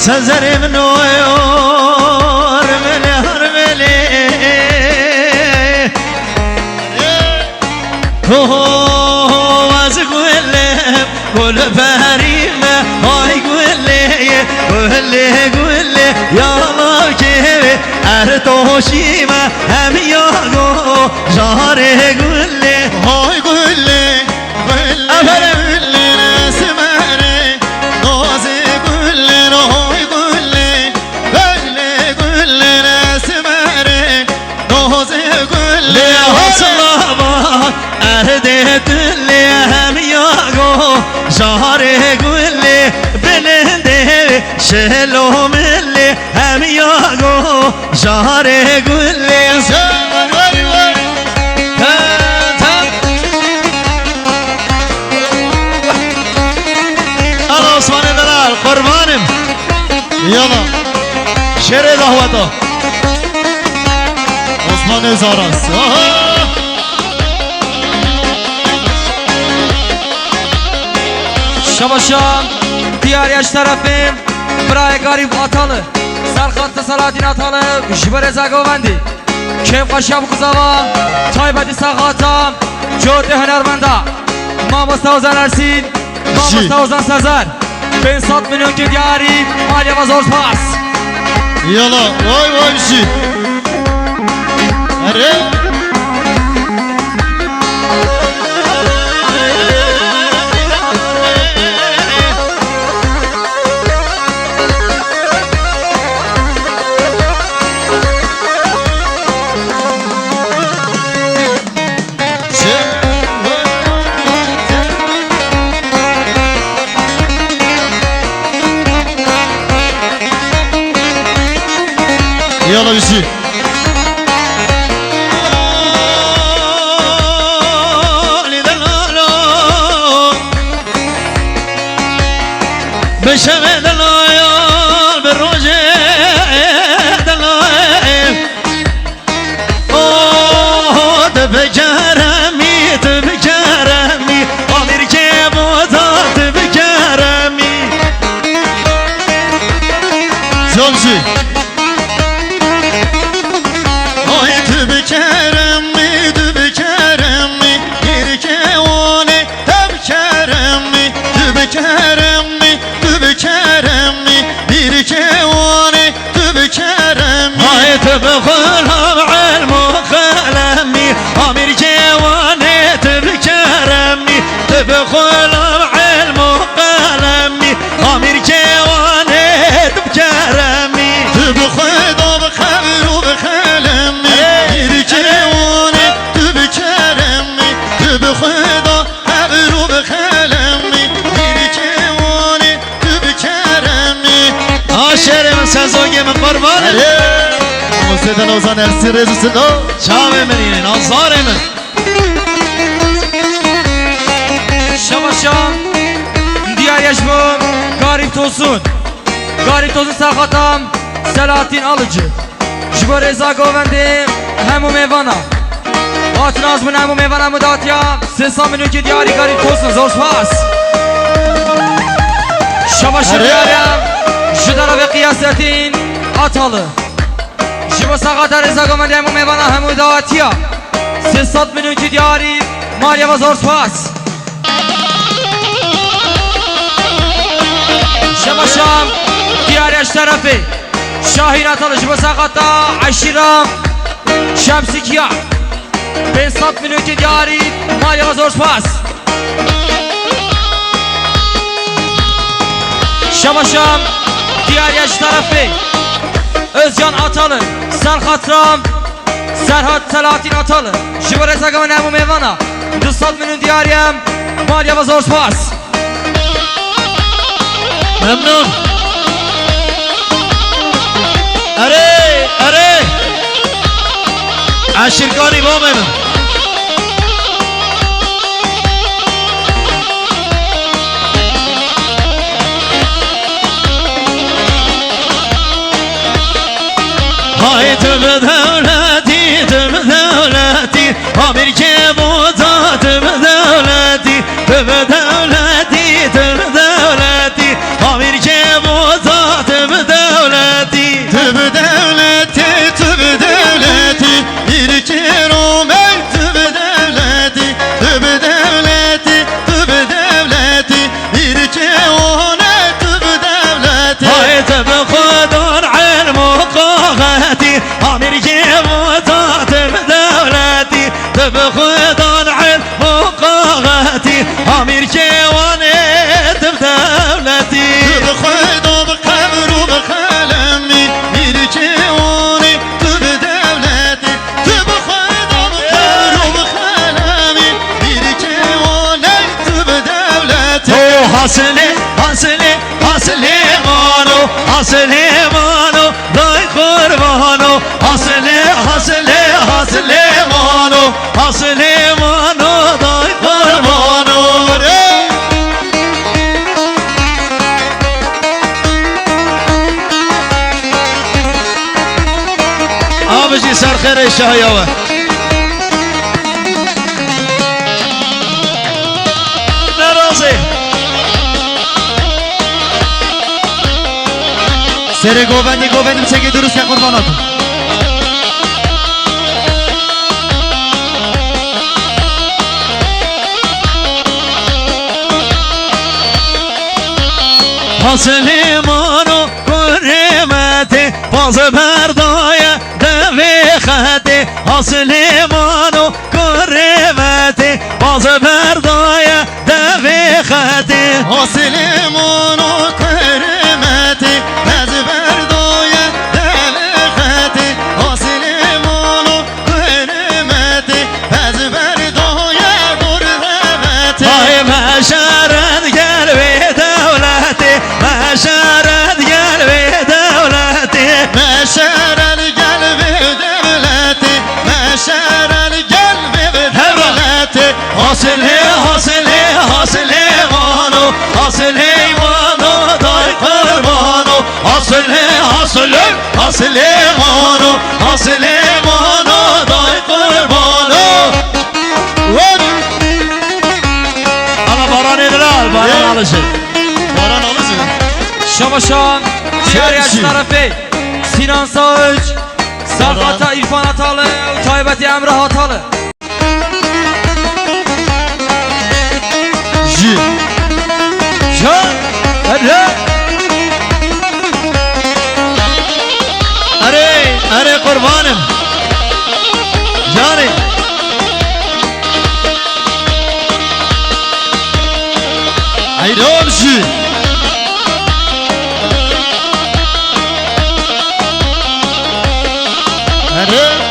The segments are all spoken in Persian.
سزر منور ملهر ملي قول فريمة هاي قول لي يا الله كيف أرتوشيمة هم ياغو جاري قول لي هاي قول لي نسمعني نوزي قول لي هاي قول لي نسمعني نوزي قول لي هصلابا أردت لي هم ياغو جاري قول لي بلندي شلو ملي هم ياغو جاري قول لي الله عثمان دلال قربانم يلا شعر دهوته عثمان زاراس شباشان دیاریش طرفیم برای غریب آتاlı سرخط سلاتین آتاlı جبر زاگووندی کم قشب قزاوا تایبدی ساقاتا جود هنرمندا مامستا اوزان ارسین مامستا اوزان سزار 500 milyon ki diyari maliye ve zor pas يلا واي بشي أري يلا بشي بشمه دلایل به روژه دلایل اوه تبکرمی آمیر که بودا تبکرمی زوجي هاي تبكرمي يركوني تبكرمي يركوني تبكرمي هاي تبخلها بعلم وخلمي امير جواني تبكرمي تبخلها بعلم وخلمي امير جواني تبكرمي تبخيض بخير وبخلمي يركوني تبكرمي تبخيض بخير وبخلمي يركوني تبكرمي عاشر من سازوگه من قربانه موسیدن اوزان ارسی رزو سلو چاوه منینه نازاره من شباشان دیاریش bu garip tosun sarxatam Selahattin alıcı Jibor Reza Govendi hemu mevana Atın azmın hemu mevana müdatya 300 milyon ki diyari garip tosun zor pas Şabaşır diyariyem Jidara ve kıyasetin atalı Jibor Sarxatam Reza Govendi hemu mevana hemu müdatya 300 milyon ki diyari maliye ve zor pas شباشام دیاریش طرفی شاهین اتاlı جبه ساقاتا عشیرام شمسی کیا 500 milyon ki diyari maliye ve zor pas شباشام دیاریش طرفی Özcan Atalı Serhatram Serhat Selahattin Atalı جبه رزا گمن همو میوانا 200 milyon diyarیم maliye ve zor pas ممنون اره عشرگانی با من های تو به دولتی امیر که بودا تو به دولتی امیر که بودا تو به امیر کیوانه دب دولتی تو بخدا بقبر و بخلمی میر کیوانه تو به دولتی تو بخدا بقبر و بخلمی میر کیوانه تو به دولتی تو حاصله مانو دای قربانو حاصله مانو دای قربانو آبجی سر خیر شهیاوه نرازی سر گوبندی بچگی درست که قربانات حاصله مانو قرمته باز بردای دوی خطه حاصله مانو قرمته باز بردای دوی خطه حاصله مانو کرمتی از بردای دل خطی حاصله مانو کرمتی از بردای قرمتی های مشارت گل به دولتی مشارت گل به دولتی مشارت قلب دولتی مشارت قلب دولتی حاصله مانو دای قربانو حاصله مانو دای قربانو اما باران ادلال باران alışır باران آلوزه Şamaşan diğer yaş tarafı Sinan Sağıç Sarkata İrfan Atalı Taybeti Emre Hatalı جی Can Emre اره قربانم جانی ایران جی اره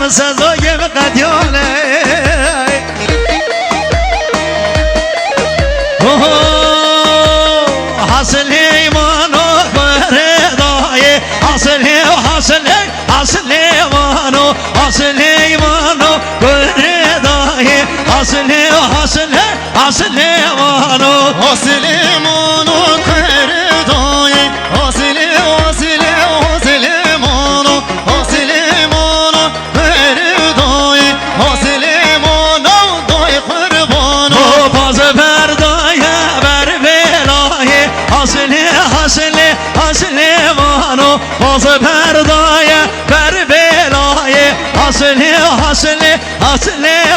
سزای قدیانه حاصل ایمانو بردای حاصل ایمانو بردای حاصل ایمانو حاصل مانو کردای حاصل مانو حاصل مانو کردای حاصل مانو دای قربانو باز بردای بر بلای حاصل مانو باز بردای بر بلای حاصل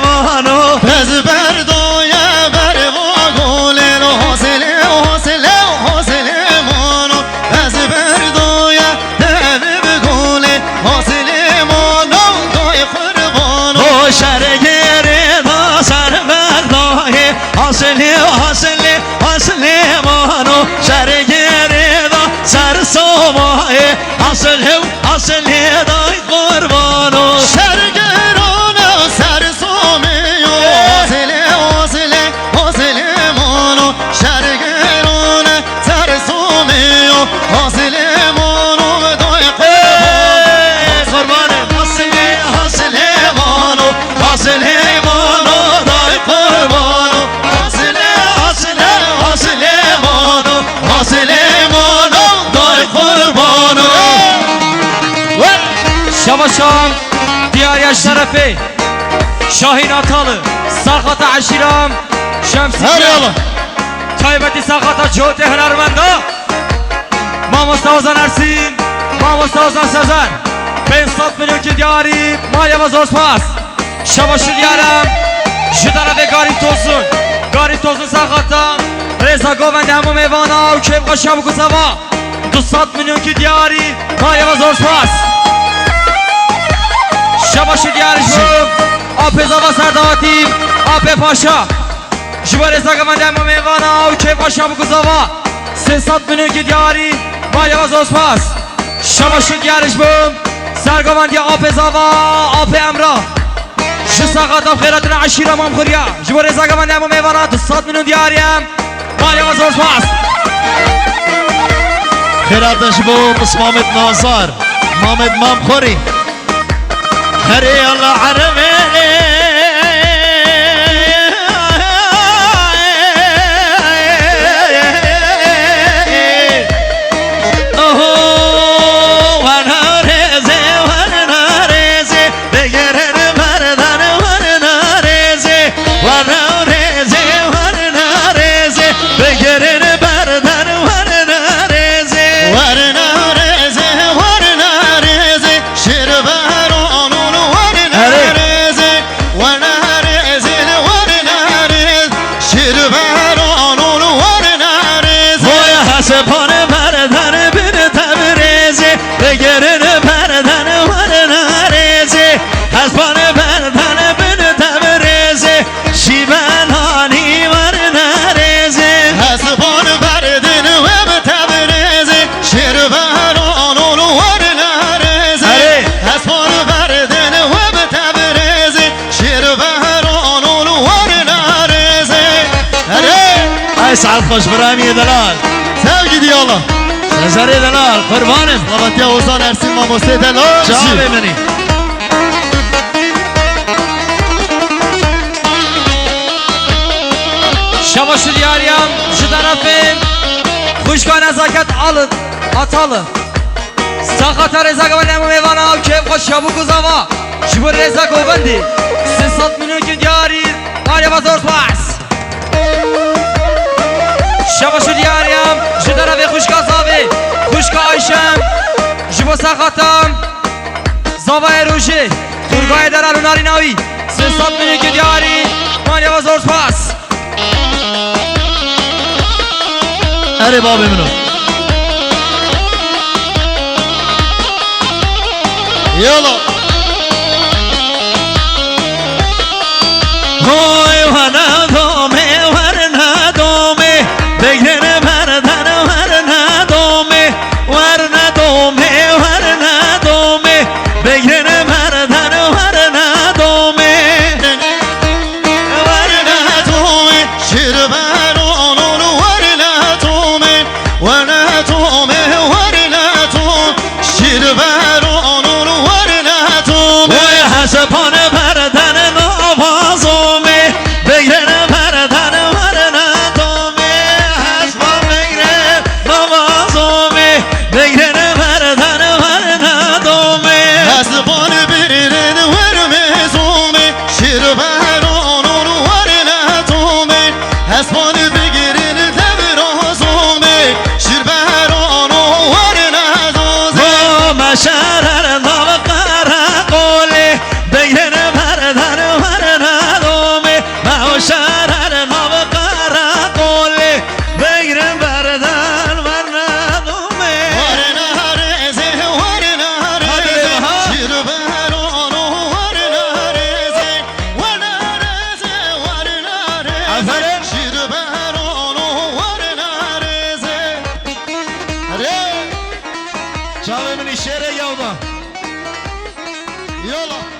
مانو از بردای بر واگولن حاصل مانو از بردای دل بگوله حاصل مانو دای قربانو شرگره دا سر بردای حاصل مانو شرگره دا سر سومای حاصل دای قربانو شرگران سر سومیو حاصل مانو شرگران سر سومیو حاصل مانو دای قربانه حاصل مانو دای قربانو حاصل مانو دای قربانو Şamaşan diğer yaş tarafı Şahin Atalı Sarkata Aşiram هر Şemsiye یالا Taybeti Sarkata Çoğuti Hınermenda Mama Sazan Ersin Mama Sazan Sezer Ben Sat میلیون که دیاری مایا و زور پاس شباشو دیارم جدارا به گاریب توزون ساخاتم رضا گووند همو میوانا و کیف قشب و گزاوا 200 میلیون که دیاری مایا و زور پاس شباشو دیارش بوم آب زاوا سرداتیم آب پاشا جبا رضا گووند همو میوانا و کیف قشب و گزاوا 300 میلیون که دیاری مایا و زور پاس شباشو دیارش بوم سرگووندی آب زاوا آب امرا شو ساقاتم خیراتنا عشیرم هم خوریا جبا رضا گووند همو میوانا 200 میلیون دیاریم مایا و زور پاس خیراتش بو بس مامد نازار مامد مام خوری خری الله عربي سعد خوش برامي دلال سوقي دي الله سجري دلال قربانم بابا يا وزان ارسل ما موسى دلال جاب مني شباش دیاریم şu tarafım خوشگاه نزاکت atalı ساخت رضا گووند میوانا کیف خوش شبو گزاوا جبر رضا گووندی 300 میلیون که دیاری مایا و زور پاس شباش دیاریم şu tarafı خوشگاه زاوی خوشگاه آیشم جبو ساختم زاوای روشی ترگاه درالو ناریناوی 300 میلیون که دیاری مایا و زور پاس اري بابي منو يلا هاي وانا دومي ورنا دومي بغير مردن ورنا دومي ورنا دومي ورنا دومي بغير مردن ورنا دومي ورنا دومي شربان ورنا تومي ورنا توم شربان ورنا توم ويا حسبان بردن نوازومي بغير بردن ورنا تومي حسبان بغير نوازومي بغير بردن ورنا تومي حسبان بغير ورمزومي شربان ورنا تومي حسبان بغير شرر نو قراقولی بگیر بردن ورنا دومی ما شرر نو قراقولی بگیر بردن ورنا دومی ورنا رزه ورنا رزه شربان ورنا رزه ورنا رزه ورنا رزه شربان ورنا رزه شاوه منی شعر یاودا یالا